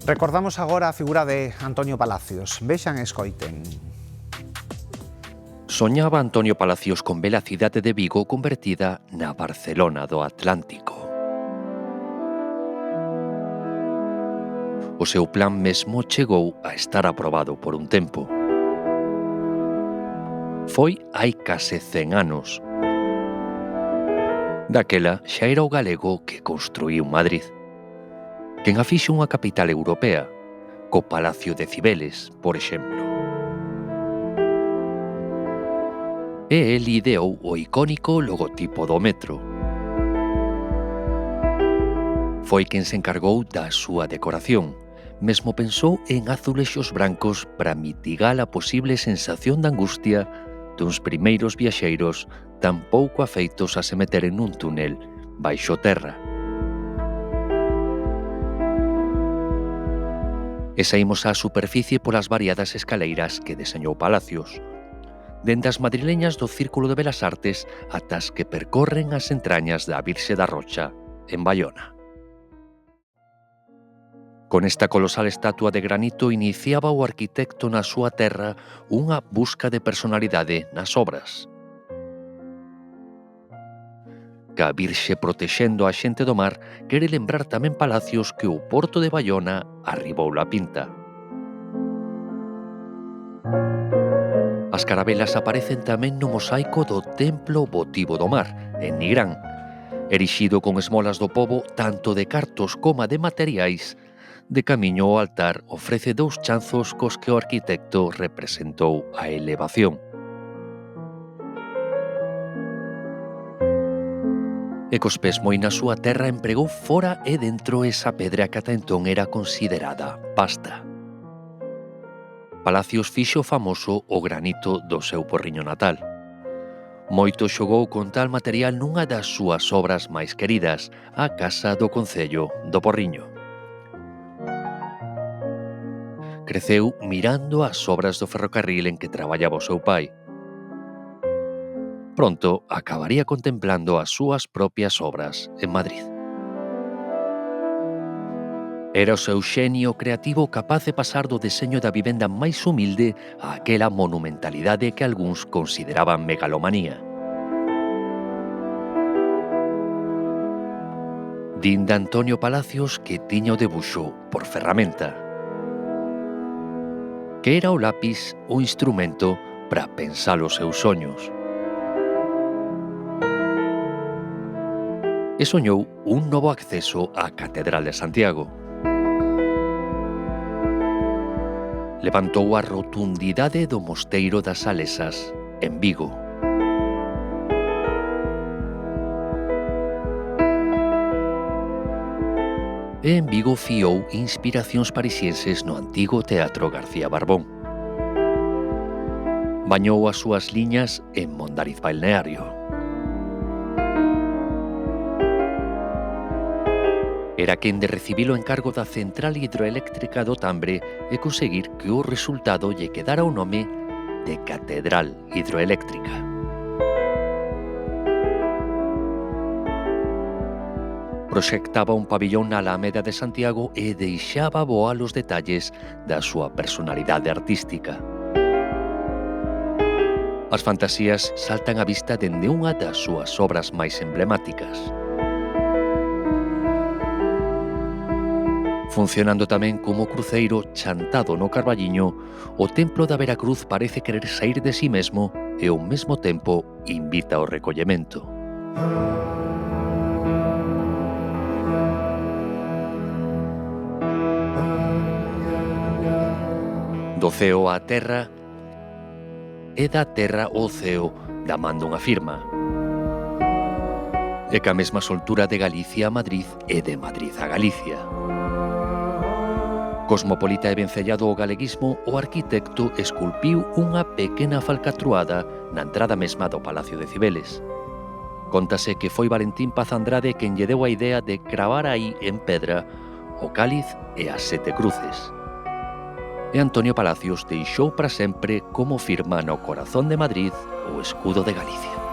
Recordamos agora a figura de Antonio Palacios. Vexan e escoiten. Soñaba Antonio Palacios con ver a cidade de Vigo convertida na Barcelona do Atlántico. O seu plan mesmo chegou a estar aprobado por un tempo. Foi hai case 100 anos. Daquela xa era o galego que construíu Madrid. Quen a fixo unha capital europea, co Palacio de Cibeles, por exemplo. E el ideou o icónico logotipo do metro. Foi quen se encargou da súa decoración. Mesmo pensou en azulexos brancos para mitigar a posible sensación de angustia duns primeiros viaxeiros tan pouco afeitos a se meteren nun túnel baixo terra. E saímos á superficie polas variadas escaleiras que deseñou Palacios, dende as madrileñas do Círculo de Belas Artes ata as que percorren as entrañas da Virxe da Rocha, en Baiona. Con esta colosal estatua de granito iniciaba o arquitecto na súa terra unha busca de personalidade nas obras. Ca Virxe protexendo a xente do mar, quere lembrar tamén Palacios que o porto de Baiona arribou a pinta. As carabelas aparecen tamén no mosaico do Templo Votivo do Mar, en Nigrán, erixido con esmolas do pobo tanto de cartos como de materiais. De camiño ao altar ofrece dous chanzos cos que o arquitecto representou a elevación. E cos pés moi na súa terra empregou fora e dentro esa pedra que ata entón era considerada pasta. Palacios fixo famoso o granito do seu Porriño natal. Moito xogou con tal material nunha das súas obras máis queridas, a Casa do Concello do Porriño. Creceu mirando as obras do ferrocarril en que traballaba o seu pai. Pronto acabaría contemplando as súas propias obras en Madrid. Era o seu xenio creativo capaz de pasar do deseño da vivenda máis humilde a aquela monumentalidade que algúns consideraban megalomanía. Din de Antonio Palacios que tiña o debuxo por ferramenta, que era o lápis o instrumento para pensar os seus soños. E soñou un novo acceso á Catedral de Santiago. Levantou a rotundidade do Mosteiro das Salesas, en Vigo. E en Vigo fiou inspiracións parisienses no antigo Teatro García Barbón. Bañou as súas liñas en Mondariz Balneario. Era quen de recibir o encargo da central hidroeléctrica do Tambre e conseguir que o resultado lle quedara o nome de Catedral Hidroeléctrica. Proxectaba un pabillón na Alameda de Santiago e deixaba voar os detalles da súa personalidade artística. As fantasías saltan á vista dende unha das súas obras máis emblemáticas. Funcionando tamén como cruceiro chantado no Carballiño, o templo da Veracruz parece querer saír de si mesmo e ao mesmo tempo invita ao recollemento. Do ceo á terra e da terra ao ceo, da man dunha firma. E ca mesma soltura de Galicia a Madrid e de Madrid a Galicia. Cosmopolita e vencellado ao galeguismo, o arquitecto esculpiu unha pequena falcatruada na entrada mesma do Palacio de Cibeles. Cóntase que foi Valentín Paz Andrade quen lle deu a idea de cravar aí en pedra o cáliz e as 7 cruces. E Antonio Palacios deixou para sempre como firma no corazón de Madrid o escudo de Galicia.